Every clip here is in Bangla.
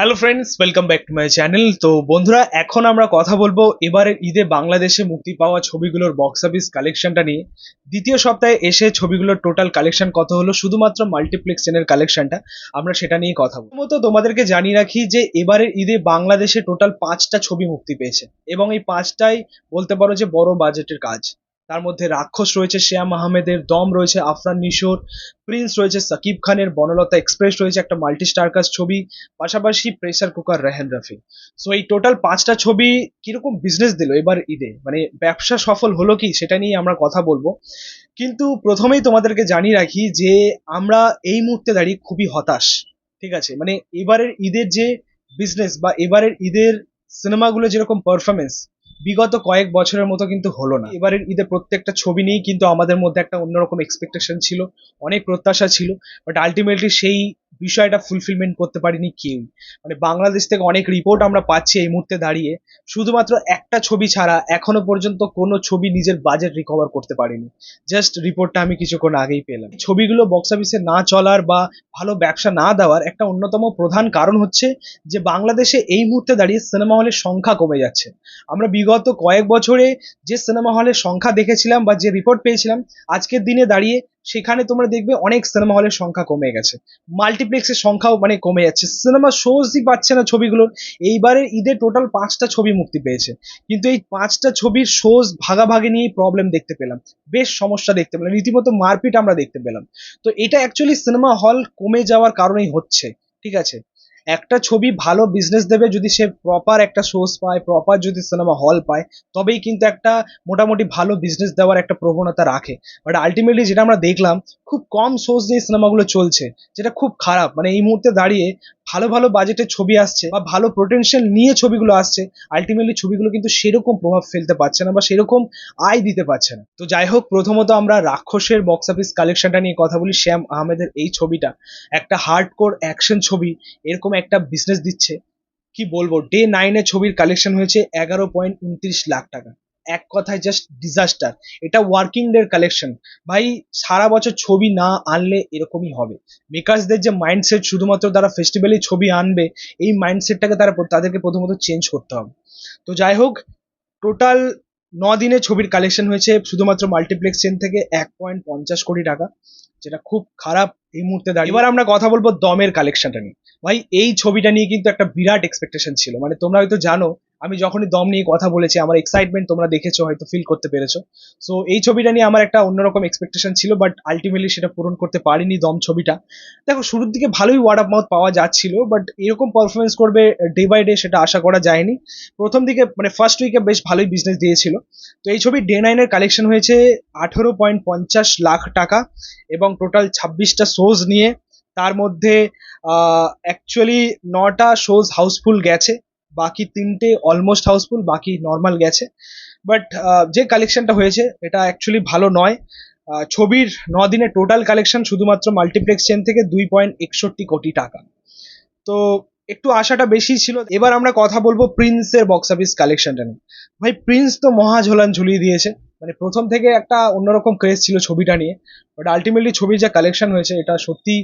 Hello friends, welcome back to my channel. তো বন্ধুরা, এখন আমরা কথা বলবো এবারের ঈদে বাংলাদেশে মুক্তি পাওয়া ছবিগুলোর বক্স অফিস কালেকশনটা নিয়ে। দ্বিতীয় সপ্তাহে এসে ছবিগুলোর টোটাল কালেকশন কত হলো, শুধুমাত্র মাল্টিপ্লেক্স চেনের কালেকশনটা, আমরা সেটা নিয়ে কথা বলবো। প্রথমত তোমাদেরকে জানিয়ে রাখি যে এবারের ঈদে বাংলাদেশে টোটাল 5টা ছবি মুক্তি পেয়েছে এবং এই 5টাই বলতে পারো যে বড় বাজেটের কাজ। তার মধ্যে রাক্ষস রয়েছে শ্যাম আহমেদের, দম রয়েছে আফরান নিশোর, প্রিন্স রয়েছে সাকিব খানের, বনলতা এক্সপ্রেস রয়েছে একটা মাল্টি স্টারকাস্ট ছবি, পাশাপাশি pressure cooker Rehan Rafi. So এই টোটাল 5টা ছবি কিরকম বিজনেস দিল এবার ঈদে, মানে ব্যবসা সফল হলো কি সেটা নিয়ে আমরা কথা বলবো। কিন্তু প্রথমেই তোমাদেরকে জানিয়ে রাখি যে আমরা এই মুহূর্তে দাঁড়িয়ে খুবই হতাশ। ঠিক আছে, মানে এবারের ঈদের যে বিজনেস বা এবারের ঈদের সিনেমাগুলো যেরকম পারফরমেন্স বিগত কয়েক বছরের মতো কিন্তু হলো না। এবারের ঈদে প্রত্যেকটা ছবি নিয়েই কিন্তু আমাদের মধ্যে একটা অন্যরকম এক্সপেকটেশন ছিল, অনেক প্রত্যাশা ছিল, বাট আলটিমেটলি সেই বিষয়টা ফুলফিলমেন্ট করতে পারিনি কেউ। মানে বাংলাদেশ থেকে অনেক রিপোর্ট আমরা পাচ্ছি এই মুহূর্তে দাঁড়িয়ে, শুধুমাত্র একটা ছবি ছাড়া এখনো পর্যন্ত কোনো ছবি নিজের বাজেট রিকভার করতে পারেনি। জাস্ট রিপোর্টটা আমি কিছুক্ষণ আগেই পেলাম। ছবিগুলো বক্স অফিসে না চলার বা ভালো ব্যবসা না দেওয়ার একটা অন্যতম প্রধান কারণ হচ্ছে যে বাংলাদেশে এই মুহূর্তে দাঁড়িয়ে সিনেমা হলের সংখ্যা কমে যাচ্ছে। আমরা বিগত কয়েক বছরে যে সিনেমা হলের সংখ্যা দেখেছিলাম বা যে রিপোর্ট পেয়েছিলাম, আজকের দিনে দাঁড়িয়ে সেখানে তোমরা দেখবে অনেক সিনেমা হলের সংখ্যা কমে গেছে, মাল্টিপ্লেক্সের সংখ্যাও মানে কমে যাচ্ছে, সিনেমা শোজই পাচ্ছে না ছবিগুলোর। এইবারের ঈদে টোটাল 5টা ছবি মুক্তি পেয়েছে, কিন্তু এই 5টা ছবির শোজ ভাগাভাগি নিয়েই প্রবলেম দেখতে পেলাম, বেশ সমস্যা দেখতে পেলাম, রীতিমতো মারপিট আমরা দেখতে পেলাম। তো এটা অ্যাকচুয়ালি সিনেমা হল কমে যাওয়ার কারণেই হচ্ছে। ঠিক আছে, একটা ছবি ভালো বিজনেস দেবে যদি সে প্রপার একটা সোর্স পায়, প্রপার যদি সিনেমা হল পায়, তবেই কিন্তু একটা মোটামুটি ভালো বিজনেস দেওয়ার একটা প্রবণতা রাখে। বাট আলটিমেটলি যেটা আমরা দেখলাম, খুব কম সোর্স দিয়ে সিনেমাগুলো চলছে, যেটা খুব খারাপ। মানে এই মুহূর্তে দাঁড়িয়ে ভালো ভালো বাজেটের ছবি আসছে বা ভালো পোটেনশিয়াল নিয়ে ছবিগুলো আসছে, আলটিমেটলি ছবিগুলো কিন্তু সেরকম প্রভাব ফেলতে পারছে না বা সেরকম আয় দিতে পারছে না। তো যাই হোক, প্রথমত আমরা রাক্ষসের বক্স অফিস কালেকশনটা নিয়ে কথা বলি। শ্যাম আহমেদের এই ছবিটা একটা হার্ডকোর অ্যাকশন ছবি, এরকম একটা বিজনেস দিচ্ছে। কি বলবো, ডে 9 ছবির কালেকশন হয়েছে 11.29 লাখ টাকা। এক কথায় জাস্ট ডিজাস্টার। এটা ওয়ার্কিং ডে কালেকশন। ভাই, সারা বছর ছবি না আনলে এরকমই হবে। মেকার্সদের যে মাইন্ডসেট শুধুমাত্র তারা ফেস্টিভ্যালে ছবি আনবে, এই মাইন্ডসেটটাকে তাদেরকে প্রথমত চেঞ্জ করতে হবে। তো যাই হোক, টোটাল 9 দিনে ছবির কালেকশন হয়েছে শুধুমাত্র মাল্টিপ্লেক্স চেন থেকে 1.50 কোটি টাকা, যেটা খুব খারাপ এই মুহূর্তে দাঁড়িয়ে। এবার আমরা কথা বলবো দমের কালেকশনটা নিয়ে। ভাই, এই ছবিটা নিয়ে কিন্তু একটা বিরাট এক্সপেকটেশন ছিল। মানে তোমরা হয়তো জানো, আমি যখনই দম নিয়ে কথা বলেছি আমার এক্সাইটমেন্ট তোমরা দেখেছো, হয়তো ফিল করতে পেরেছো। সো এই ছবিটা নিয়ে আমার একটা অন্যরকম এক্সপেকটেশন ছিল, বাট আলটিমেটলি সেটা পূরণ করতে পারিনি দম ছবিটা। দেখো, শুরুর দিকে ভালোই ওয়ার্ড অফ মাউথ পাওয়া যাচ্ছিল, বাট এরকম পারফরমেন্স করবে ডে বাই ডে সেটা আশা করা যায়নি। প্রথম দিকে মানে ফার্স্ট উইকে বেশ ভালোই বিজনেস দিয়েছিল। তো এই ছবি ডে 9 কালেকশন হয়েছে 18.50 লাখ টাকা এবং টোটাল 26টা শোজ নিয়ে। তার মধ্যে অ্যাকচুয়ালি 9টা শোজ হাউসফুল গেছে, বাকি 3টে অলমোস্ট হাউসফুল, বাকি নর্মাল গেছে। বাট যে কালেকশনটা হয়েছে এটা অ্যাকচুয়ালি ভালো নয়। ছবির 9 দিনে টোটাল কালেকশন শুধুমাত্র মাল্টিপ্লেক্স চেন থেকে 2.61 কোটি টাকা। তো একটু আশাটা বেশি ছিল। এবার আমরা কথা বলবো প্রিন্সের বক্স অফিস কালেকশনটা নিয়ে। ভাই, প্রিন্স তো মহা ঝোলান ঝুলিয়ে দিয়েছে। মানে প্রথম থেকে একটা অন্যরকম ক্রেজ ছিল ছবিটা নিয়ে, বাট আলটিমেটলি ছবির যা কালেকশন হয়েছে এটা সত্যি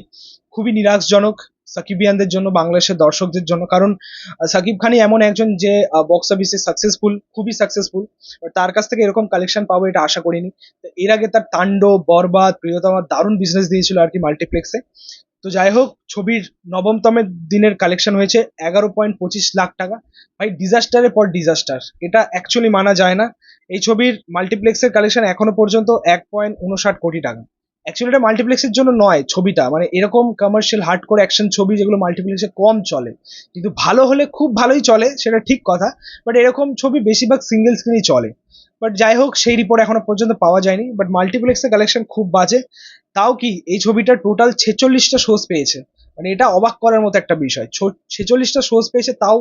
খুবই নিরাশজনক সাকিবিয়ানদের জন্য, বাংলাদেশের দর্শকদের জন্য। কারণ সাকিব খানই এমন একজন যে বক্স অফিসে সাকসেসফুল, খুবই সাকসেসফুল, তার কাছ থেকে এরকম কালেকশন পাবো এটা আশা করিনি। তো এর আগে তার তাণ্ডব, বরবাদ, প্রিয়তমা দারুণ বিজনেস দিয়েছিল আর কি মাল্টিপ্লেক্সে। তো যাই হোক, ছবির 9তমের দিনের কালেকশন হয়েছে 11.25 লাখ টাকা। ভাই, ডিজাস্টারের পর ডিজাস্টার, এটা অ্যাকচুয়ালি মানা যায় না। এই ছবির মাল্টিপ্লেক্সের কালেকশন এখনো পর্যন্ত 1.59 কোটি টাকা। অ্যাকচুয়ালি এটা মাল্টিপ্লেক্সের জন্য নয় ছবিটা, মানে এরকম কমার্শিয়াল হার্ডকোর অ্যাকশন ছবি যেগুলো মাল্টিপ্লেক্সে কম চলে, কিন্তু ভালো হলে খুব ভালোই চলে, সেটা ঠিক কথা। বাট এরকম ছবি বেশিরভাগ সিঙ্গেল স্ক্রিনই চলে। বাট যাই হোক, সেই রিপোর্ট এখনো পর্যন্ত পাওয়া যায়নি, বাট মাল্টিপ্লেক্সের কালেকশন খুব বাজে। তাও কি, এই ছবিটা টোটাল 46টা শোজ পেয়েছে। মানে এটা অবাক করার মতো একটা বিষয়, 46টা শোজ পেয়েছে, তাও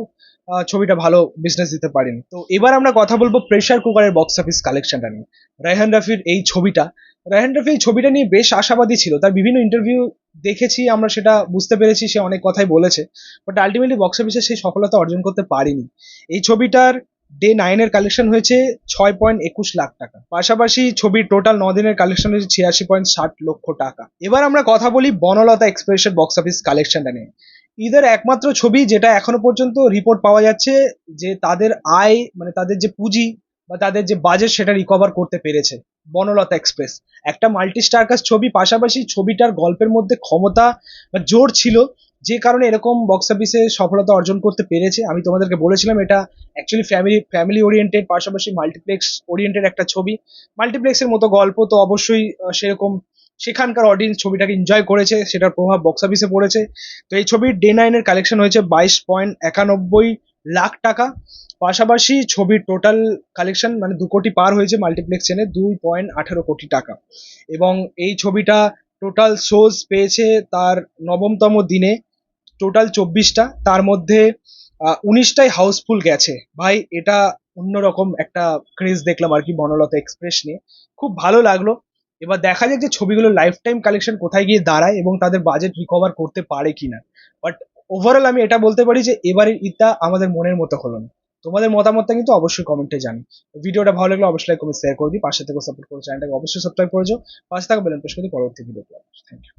ছবিটা ভালো বিজনেস দিতে পারেনি। তো এবার আমরা কথা বলবো প্রেসার কুকারের বক্স অফিস কালেকশনটা নিয়ে। রায়হান রাফির এই ছবিটা, রায়হান রাফি এই ছবিটা নিয়ে বেশ আশাবাদী ছিল। তার বিভিন্ন ইন্টারভিউ দেখেছি আমরা, সেটা বুঝতে পেরেছি সে অনেক কথাই বলেছে, বাট আলটিমেটলি বক্স অফিসে সেই সফলতা অর্জন করতে পারেনি। এই ছবিটার ডে 9 কালেকশন হয়েছে 6.21 লাখ টাকা। পাশাপাশি ছবির টোটাল 9 দিনের কালেকশন হয়েছে 86.60 লক্ষ টাকা। এবার আমরা কথা বলি বনলতা এক্সপ্রেসের বক্স অফিস কালেকশনটা নিয়ে। ঈদের একমাত্র ছবি যেটা এখনো পর্যন্ত রিপোর্ট পাওয়া যাচ্ছে যে তাদের আয় মানে তাদের যে পুঁজি বা তাদের যে বাজেট সেটা রিকভার করতে পেরেছে, বনলতা এক্সপ্রেস। একটা মাল্টি স্টারকাস্ট ছবি, পাশাপাশি ছবিটার গল্পের মধ্যে ক্ষমতা বা জোর ছিল, যে কারণে এরকম বক্স অফিসে সফলতা অর্জন করতে পেরেছে। আমি তোমাদেরকে বলেছিলাম এটা অ্যাকচুয়ালি ফ্যামিলি ওরিয়েন্টেড, পাশাপাশি মাল্টিপ্লেক্স ওরিয়েন্টেড একটা ছবি। মাল্টিপ্লেক্সের মতো গল্প তো অবশ্যই সেরকম সেখানকার অডিয়েন্স ছবিটাকে এনজয় করেছে, সেটার প্রভাব বক্স অফিসে পড়েছে। তো এই ছবির ডে নাইনের কালেকশন হয়েছে 22.91 লাখ টাকা। পাশাপাশি ছবির টোটাল কালেকশন মানে 2 কোটি পার হয়েছে মাল্টিপ্লেক্স চেনে, 2.18 কোটি টাকা। এবং এই ছবিটা টোটাল শোজ পেয়েছে তার নবমতম দিনে টোটাল 24টা, তার মধ্যে 19টাই হাউসফুল গেছে। ভাই এটা অন্যরকম একটা ক্রেজ দেখলাম আর কি বনলতা এক্সপ্রেস নিয়ে, খুব ভালো লাগলো। এবার দেখা যাক যে ছবিগুলো লাইফ টাইম কালেকশন কোথায় গিয়ে দাঁড়ায় এবং তাদের বাজেট রিকভার করতে পারে কিনা। বাট ওভারঅল আমি এটা বলতে পারি যে এবারের ঈদটা আমাদের মনের মতো হলো না। তোমাদের মতামতটা কিন্তু অবশ্যই কমেন্টে জানি। ভিডিওটা ভালো লাগলে অবশ্যই লাইক কমেন্ট শেয়ার করে দিই, পাশে থেকে সাপোর্ট করো, চ্যানেলটাকে অবশ্যই সাবস্ক্রাইব করে যাও, পাশে থাকা বেল আইকন প্রেস করে দিই পরবর্তী ভিডিও। Thank you.